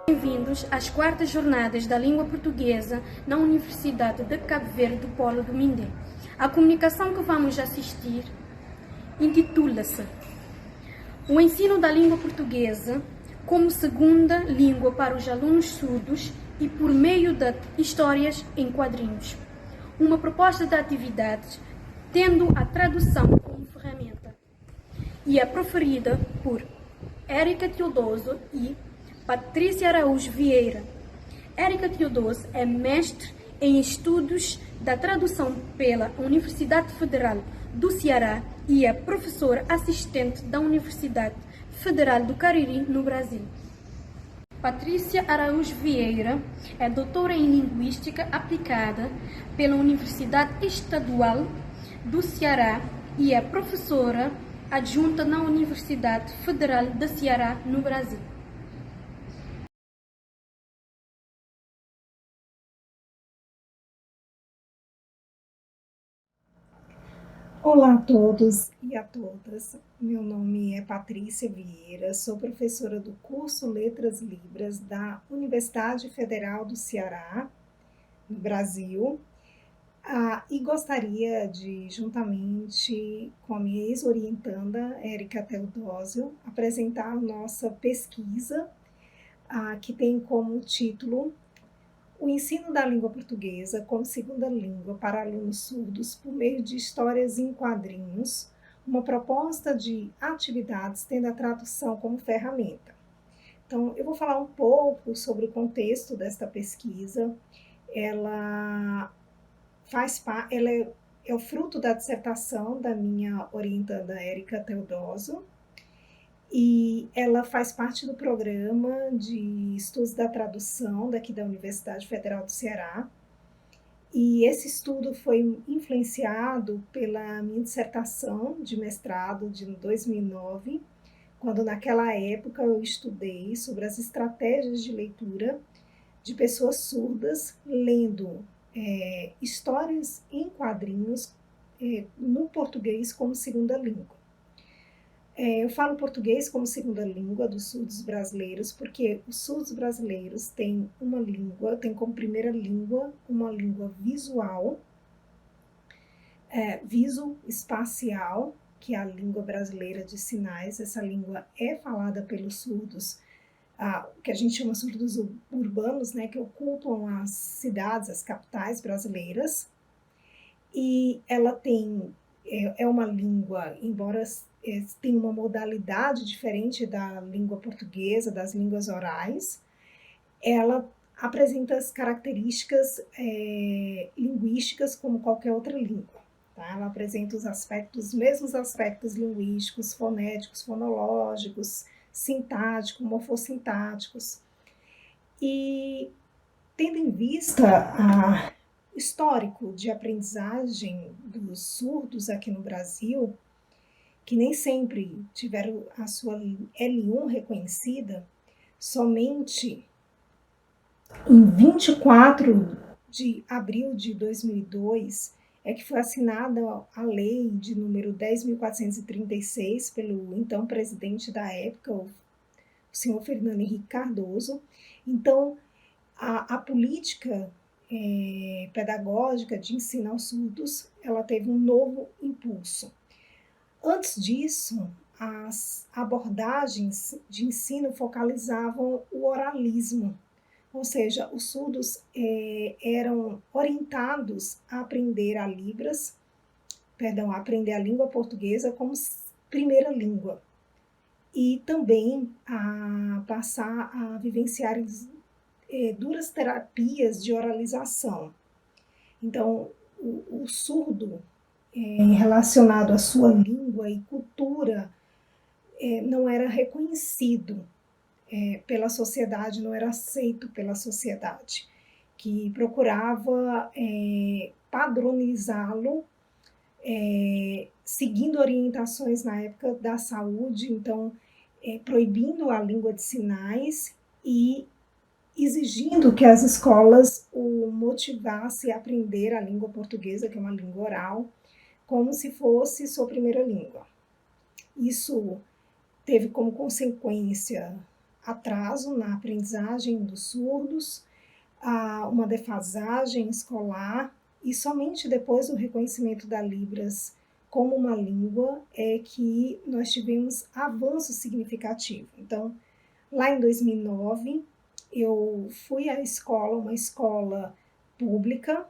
Bem-vindos às quartas jornadas da língua portuguesa na Universidade de Cabo Verde do Polo do Mindé. A comunicação que vamos assistir intitula-se O ensino da língua portuguesa como segunda língua para os alunos surdos e por meio de histórias em quadrinhos. Uma proposta de atividades tendo a tradução como ferramenta e é proferida por Érica Teodoso e Patrícia Araújo Vieira. Érica Teodoso é mestre em estudos da tradução pela Universidade Federal do Ceará e é professora assistente da Universidade Federal do Cariri, no Brasil. Patrícia Araújo Vieira é doutora em Linguística Aplicada pela Universidade Estadual do Ceará e é professora adjunta na Universidade Federal do Ceará, no Brasil. Olá a todos e a todas, meu nome é Patrícia Vieira, sou professora do curso Letras Libras da Universidade Federal do Ceará, no Brasil, e gostaria de, juntamente com a minha ex-orientanda, Érica Teodósio, apresentar nossa pesquisa, que tem como título O ensino da língua portuguesa como segunda língua para alunos surdos por meio de histórias em quadrinhos, uma proposta de atividades tendo a tradução como ferramenta. Então, eu vou falar um pouco sobre o contexto desta pesquisa. Ela é o fruto da dissertação da minha orientanda Érica Teodósio, e ela faz parte do programa de estudos da tradução daqui da Universidade Federal do Ceará. E esse estudo foi influenciado pela minha dissertação de mestrado de 2009, quando naquela época eu estudei sobre as estratégias de leitura de pessoas surdas lendo histórias em quadrinhos no português como segunda língua. Eu falo português como segunda língua dos surdos brasileiros, porque os surdos brasileiros têm como primeira língua uma língua visual, visoespacial, que é a língua brasileira de sinais. Essa língua é falada pelos surdos, que a gente chama surdos urbanos, né, que ocupam as cidades, as capitais brasileiras. E ela é uma língua, embora tenha uma modalidade diferente da língua portuguesa, das línguas orais, ela apresenta as características linguísticas como qualquer outra língua. Tá? Ela apresenta os mesmos aspectos linguísticos, fonéticos, fonológicos, sintáticos, morfossintáticos. E tendo em vista histórico de aprendizagem dos surdos aqui no Brasil, que nem sempre tiveram a sua L1 reconhecida, somente em 24 de abril de 2002 é que foi assinada a lei de número 10.436 pelo então presidente da época, o senhor Fernando Henrique Cardoso. Então, a política pedagógica de ensino aos surdos, ela teve um novo impulso. Antes disso, as abordagens de ensino focalizavam o oralismo, ou seja, os surdos eram orientados a aprender a aprender a língua portuguesa como primeira língua, e também a passar a vivenciar duras terapias de oralização. Então, o surdo, relacionado à sua língua e cultura, não era reconhecido pela sociedade, não era aceito pela sociedade, que procurava padronizá-lo, seguindo orientações na época da saúde, então proibindo a língua de sinais e exigindo que as escolas o motivassem a aprender a língua portuguesa, que é uma língua oral, como se fosse sua primeira língua. Isso teve como consequência atraso na aprendizagem dos surdos, uma defasagem escolar, e somente depois do reconhecimento da Libras como uma língua é que nós tivemos avanço significativo. Então, lá em 2009, eu fui à escola, uma escola pública,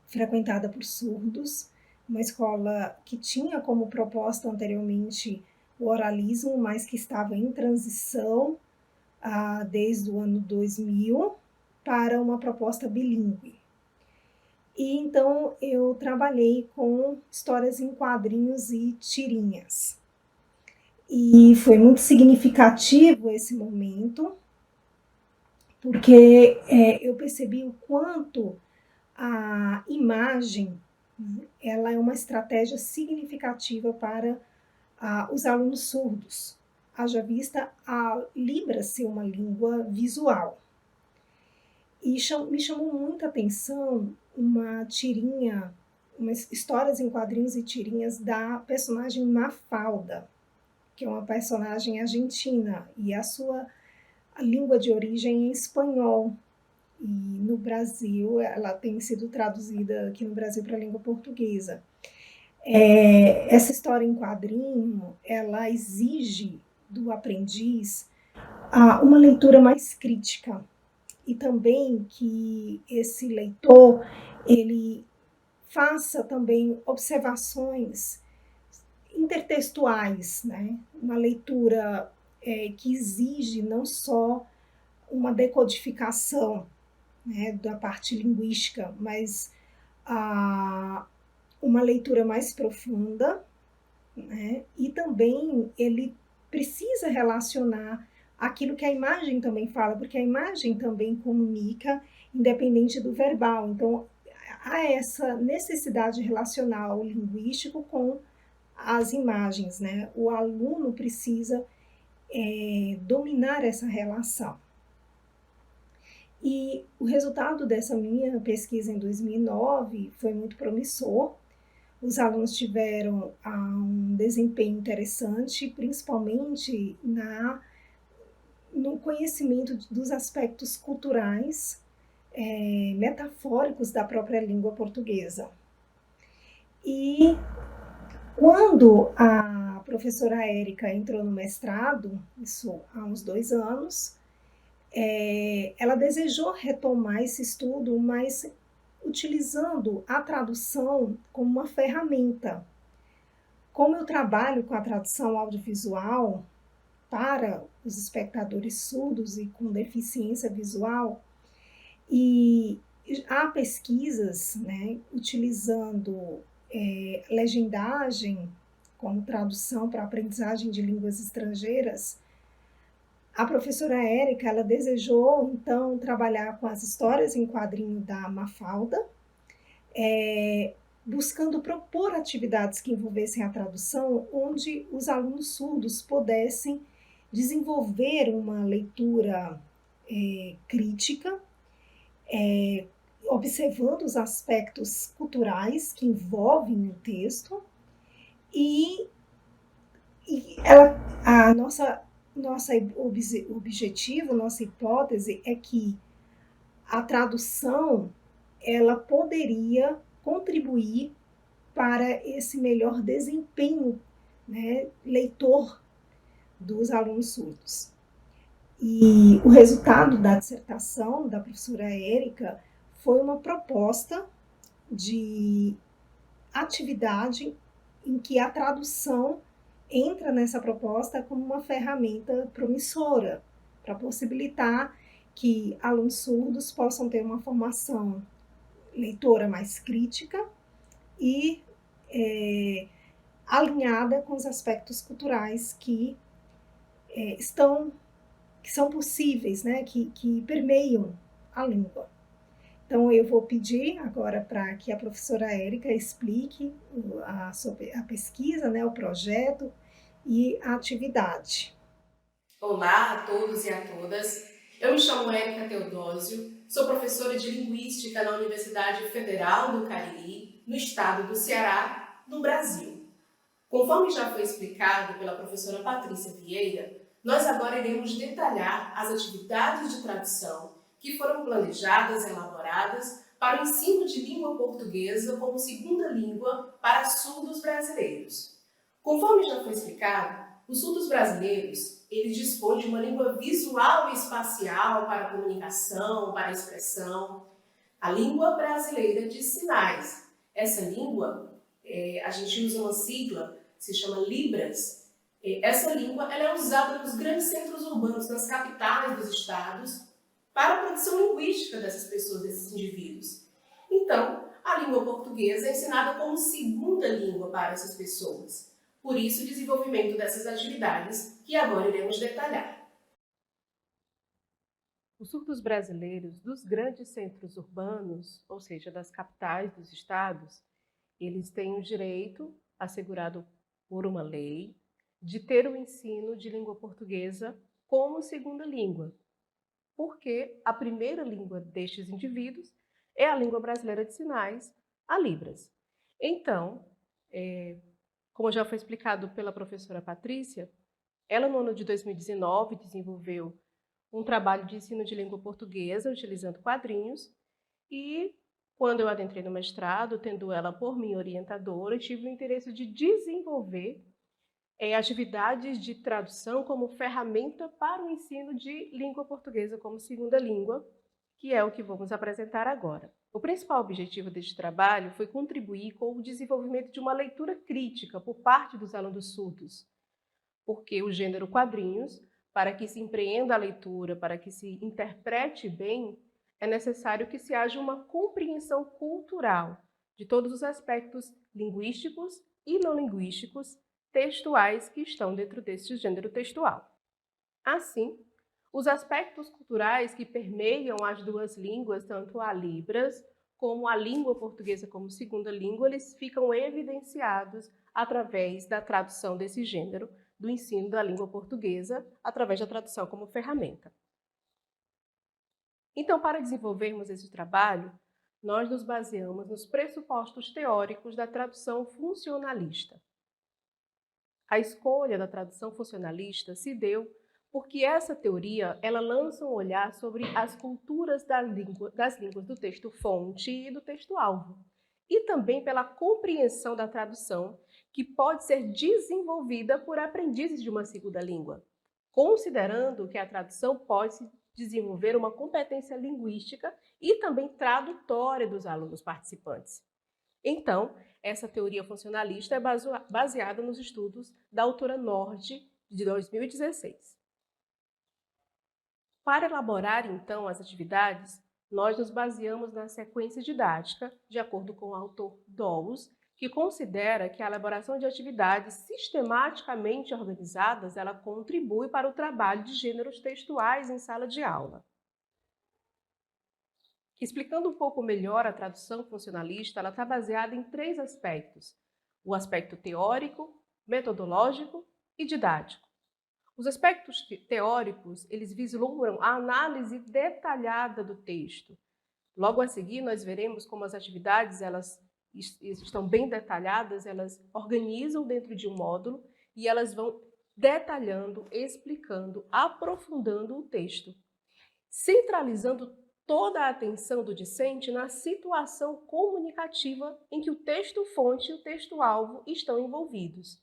frequentada por surdos, uma escola que tinha como proposta anteriormente o oralismo, mas que estava em transição desde o ano 2000 para uma proposta bilíngue. E então eu trabalhei com histórias em quadrinhos e tirinhas. E foi muito significativo esse momento, porque eu percebi o quanto a imagem, ela é uma estratégia significativa para os alunos surdos, haja vista a Libras ser uma língua visual. E me chamou muita atenção uma tirinha, umas histórias em quadrinhos e tirinhas da personagem Mafalda, que é uma personagem argentina, e a sua língua de origem é espanhol. E no Brasil, ela tem sido traduzida aqui no Brasil para a língua portuguesa. Essa história em quadrinho, ela exige do aprendiz uma leitura mais crítica, e também que esse leitor ele faça também observações intertextuais, né? Uma leitura que exige não só uma decodificação, né, da parte linguística, mas uma leitura mais profunda, né? E também ele precisa relacionar aquilo que a imagem também fala, porque a imagem também comunica, independente do verbal. Então, há essa necessidade relacional linguístico com as imagens, né? O aluno precisa dominar essa relação. E o resultado dessa minha pesquisa em 2009 foi muito promissor. Os alunos tiveram um desempenho interessante, principalmente no conhecimento dos aspectos culturais, metafóricos da própria língua portuguesa. E quando a professora Érica entrou no mestrado, isso há uns 2 anos, ela desejou retomar esse estudo, mas utilizando a tradução como uma ferramenta. Como eu trabalho com a tradução audiovisual para os espectadores surdos e com deficiência visual, e há pesquisas, né, utilizando legendagem como tradução para aprendizagem de línguas estrangeiras, a professora Érica, ela desejou, então, trabalhar com as histórias em quadrinho da Mafalda, buscando propor atividades que envolvessem a tradução, onde os alunos surdos pudessem desenvolver uma leitura crítica, observando os aspectos culturais que envolvem o texto, e nosso objetivo, nossa hipótese é que a tradução ela poderia contribuir para esse melhor desempenho, né, leitor dos alunos surdos. E o resultado da dissertação da professora Érica foi uma proposta de atividade em que a tradução entra nessa proposta como uma ferramenta promissora para possibilitar que alunos surdos possam ter uma formação leitora mais crítica e alinhada com os aspectos culturais que são possíveis, né, que permeiam a língua. Então, eu vou pedir agora para que a professora Érica explique sobre a pesquisa, né, o projeto e a atividade. Olá a todos e a todas. Eu me chamo Érica Teodósio, sou professora de Linguística na Universidade Federal do Cariri, no estado do Ceará, no Brasil. Conforme já foi explicado pela professora Patrícia Vieira, Nós agora iremos detalhar as atividades de tradução que foram planejadas e elaboradas para o ensino de língua portuguesa como segunda língua para surdos brasileiros. Conforme já foi explicado, os surdos brasileiros, eles dispõem de uma língua visual e espacial para a comunicação, para a expressão, a língua brasileira de sinais. Essa língua, a gente usa uma sigla, se chama Libras. Essa língua ela é usada nos grandes centros urbanos, nas capitais dos estados, para a produção linguística dessas pessoas, desses indivíduos. Então, a língua portuguesa é ensinada como segunda língua para essas pessoas. Por isso, o desenvolvimento dessas atividades que agora iremos detalhar. Os surdos brasileiros dos grandes centros urbanos, ou seja, das capitais dos estados, eles têm o direito, assegurado por uma lei, de ter o ensino de língua portuguesa como segunda língua, porque a primeira língua destes indivíduos é a língua brasileira de sinais, a Libras. Então, como já foi explicado pela professora Patrícia, ela no ano de 2019 desenvolveu um trabalho de ensino de língua portuguesa utilizando quadrinhos e quando eu adentrei no mestrado, tendo ela por minha orientadora, tive o interesse de desenvolver atividades de tradução como ferramenta para o ensino de língua portuguesa como segunda língua, que é o que vamos apresentar agora. O principal objetivo deste trabalho foi contribuir com o desenvolvimento de uma leitura crítica por parte dos alunos surdos, porque o gênero quadrinhos, para que se empreenda a leitura, para que se interprete bem, é necessário que se haja uma compreensão cultural de todos os aspectos linguísticos e não linguísticos textuais que estão dentro deste gênero textual. Assim, os aspectos culturais que permeiam as duas línguas, tanto a Libras como a língua portuguesa como segunda língua, eles ficam evidenciados através da tradução desse gênero, do ensino da língua portuguesa, através da tradução como ferramenta. Então, para desenvolvermos esse trabalho, nós nos baseamos nos pressupostos teóricos da tradução funcionalista. A escolha da tradução funcionalista se deu porque essa teoria ela lança um olhar sobre as culturas das línguas do texto-fonte e do texto-alvo, e também pela compreensão da tradução que pode ser desenvolvida por aprendizes de uma segunda língua, considerando que a tradução pode desenvolver uma competência linguística e também tradutória dos alunos participantes. Então, essa teoria funcionalista é baseada nos estudos da autora Nord, de 2016. Para elaborar, então, as atividades, nós nos baseamos na sequência didática, de acordo com o autor Dawes, que considera que a elaboração de atividades sistematicamente organizadas, ela contribui para o trabalho de gêneros textuais em sala de aula. Explicando um pouco melhor a tradução funcionalista, ela está baseada em 3 aspectos: o aspecto teórico, metodológico e didático. Os aspectos teóricos, eles vislumbram a análise detalhada do texto. Logo a seguir, nós veremos como as atividades elas estão bem detalhadas, elas organizam dentro de um módulo e elas vão detalhando, explicando, aprofundando o texto, centralizando toda a atenção do discente na situação comunicativa em que o texto-fonte e o texto-alvo estão envolvidos.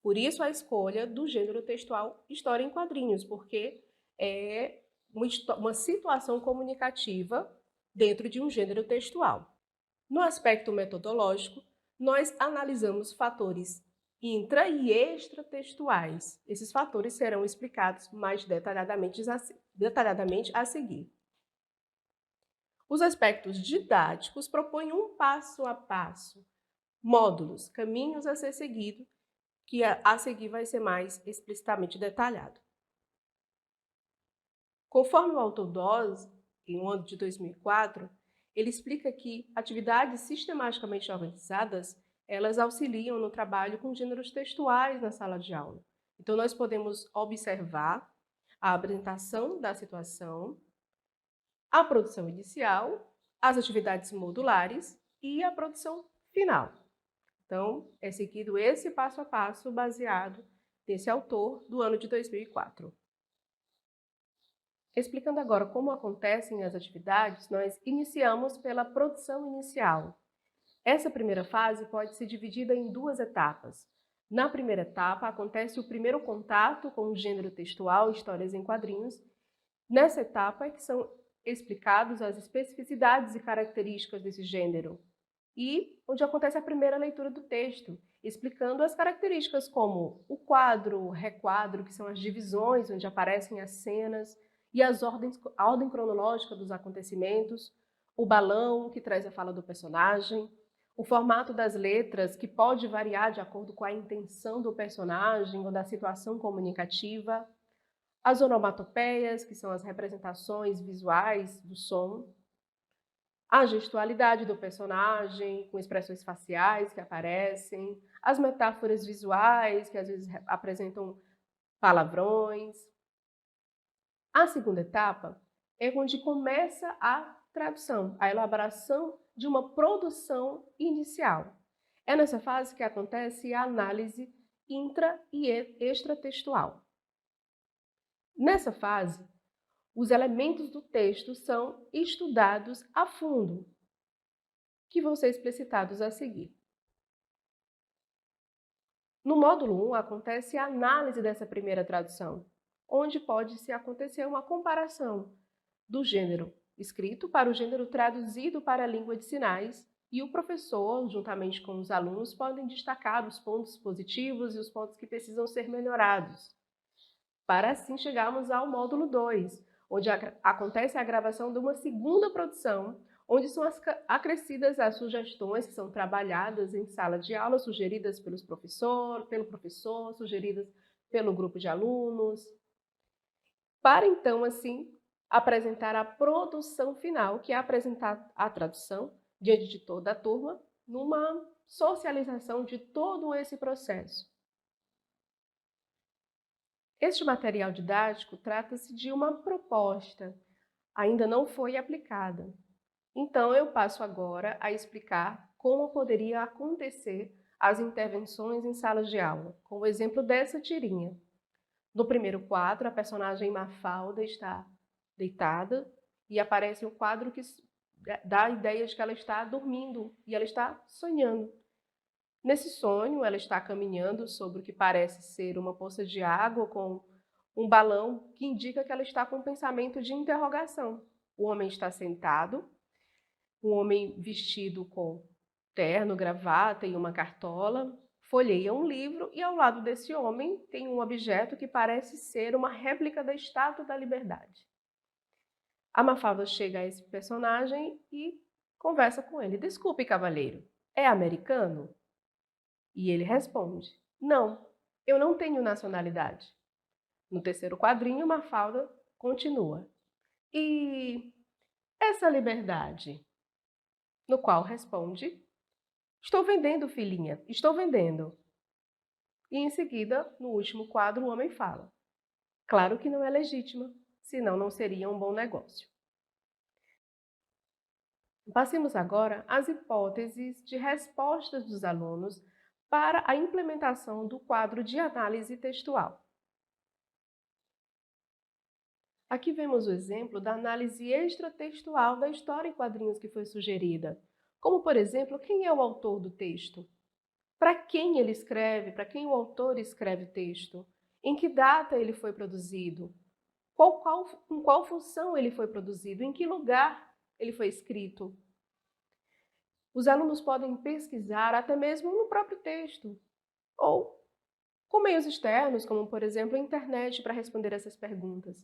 Por isso a escolha do gênero textual história em quadrinhos, porque é uma situação comunicativa dentro de um gênero textual. No aspecto metodológico, nós analisamos fatores intra- e extratextuais. Esses fatores serão explicados mais detalhadamente a seguir. Os aspectos didáticos propõem um passo a passo, módulos, caminhos a ser seguido, que a seguir vai ser mais explicitamente detalhado. Conforme o autor Dawes, em um ano de 2004, ele explica que atividades sistematicamente organizadas, elas auxiliam no trabalho com gêneros textuais na sala de aula. Então, nós podemos observar a apresentação da situação, a produção inicial, as atividades modulares e a produção final. Então, é seguido esse passo a passo baseado desse autor do ano de 2004. Explicando agora como acontecem as atividades, nós iniciamos pela produção inicial. Essa primeira fase pode ser dividida em duas etapas. Na primeira etapa, acontece o primeiro contato com o gênero textual, histórias em quadrinhos. Nessa etapa é que são explicados as especificidades e características desse gênero, e onde acontece a primeira leitura do texto, explicando as características como o quadro, o requadro, que são as divisões onde aparecem as cenas, e a ordem cronológica dos acontecimentos, o balão, que traz a fala do personagem, o formato das letras, que pode variar de acordo com a intenção do personagem ou da situação comunicativa, as onomatopeias, que são as representações visuais do som, a gestualidade do personagem, com expressões faciais que aparecem, as metáforas visuais, que às vezes apresentam palavrões. A segunda etapa é onde começa a tradução, a elaboração de uma produção inicial. É nessa fase que acontece a análise intra- e extratextual. Nessa fase, os elementos do texto são estudados a fundo, que vão ser explicitados a seguir. No módulo 1, acontece a análise dessa primeira tradução, onde pode-se acontecer uma comparação do gênero escrito para o gênero traduzido para a língua de sinais, e o professor, juntamente com os alunos, podem destacar os pontos positivos e os pontos que precisam ser melhorados, para assim chegarmos ao módulo 2, onde acontece a gravação de uma segunda produção, onde são acrescidas as sugestões que são trabalhadas em sala de aula, sugeridas pelo professor, sugeridas pelo grupo de alunos, para então, assim, apresentar a produção final, que é apresentar a tradução diante de toda a turma, numa socialização de todo esse processo. Este material didático trata-se de uma proposta, ainda não foi aplicada. Então, eu passo agora a explicar como poderia acontecer as intervenções em salas de aula, com o exemplo dessa tirinha. No primeiro quadro, a personagem Mafalda está deitada e aparece um quadro que dá a ideia de que ela está dormindo e ela está sonhando. Nesse sonho, ela está caminhando sobre o que parece ser uma poça de água com um balão que indica que ela está com um pensamento de interrogação. O homem está sentado, um homem vestido com terno, gravata e uma cartola, folheia um livro e ao lado desse homem tem um objeto que parece ser uma réplica da Estátua da Liberdade. A Mafalda chega a esse personagem e conversa com ele. Desculpe, cavalheiro, é americano? E ele responde, não, eu não tenho nacionalidade. No terceiro quadrinho, Mafalda continua. E essa liberdade? No qual responde, estou vendendo, filhinha, estou vendendo. E em seguida, no último quadro, o homem fala, claro que não é legítima, senão não seria um bom negócio. Passemos agora às hipóteses de respostas dos alunos para a implementação do quadro de análise textual. Aqui vemos o exemplo da análise extratextual da história em quadrinhos que foi sugerida, como, por exemplo, quem é o autor do texto? Para quem ele escreve? Para quem o autor escreve o texto? Em que data ele foi produzido? Com qual função ele foi produzido? Em que lugar ele foi escrito? Os alunos podem pesquisar até mesmo no próprio texto, ou com meios externos, como, por exemplo, a internet, para responder essas perguntas.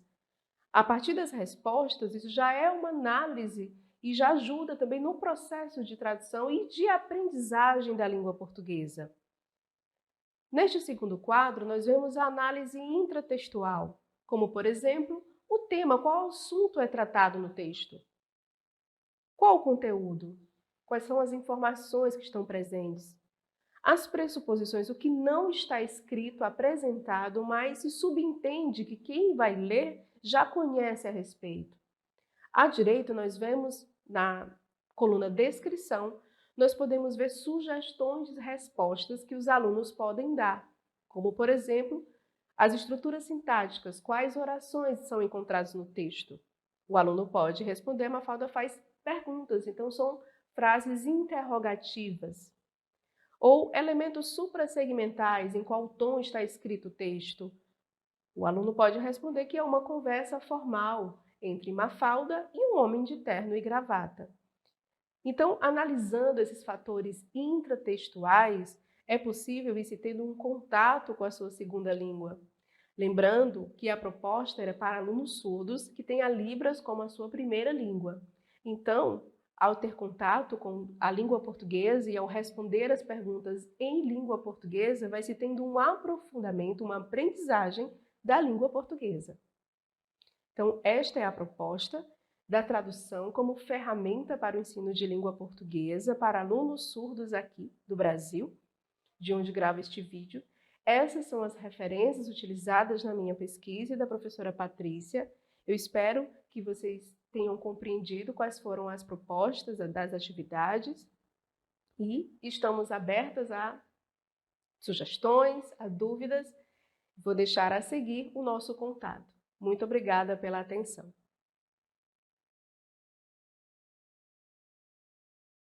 A partir das respostas, isso já é uma análise e já ajuda também no processo de tradução e de aprendizagem da língua portuguesa. Neste segundo quadro, nós vemos a análise intratextual, como, por exemplo, o tema, qual assunto é tratado no texto? Qual o conteúdo? Quais são as informações que estão presentes? As pressuposições, o que não está escrito, apresentado, mas se subentende que quem vai ler já conhece a respeito. À direita, nós vemos na coluna descrição, nós podemos ver sugestões de respostas que os alunos podem dar, como, por exemplo, As estruturas sintáticas, quais orações são encontradas no texto? O aluno pode responder, a Mafalda faz perguntas, então são frases interrogativas. Ou elementos suprassegmentais, em qual tom está escrito o texto? O aluno pode responder que é uma conversa formal entre Mafalda e um homem de terno e gravata. Então, analisando esses fatores intratextuais, é possível ir se tendo um contato com a sua segunda língua. Lembrando que a proposta era para alunos surdos que têm a Libras como a sua primeira língua. Então, ao ter contato com a língua portuguesa e ao responder as perguntas em língua portuguesa, vai se tendo um aprofundamento, uma aprendizagem da língua portuguesa. Então, esta é a proposta da tradução como ferramenta para o ensino de língua portuguesa para alunos surdos aqui do Brasil, de onde gravo este vídeo. Essas são as referências utilizadas na minha pesquisa e da professora Patrícia. Eu espero que vocês tenham compreendido quais foram as propostas das atividades e estamos abertas a sugestões, a dúvidas. Vou deixar a seguir o nosso contato. Muito obrigada pela atenção.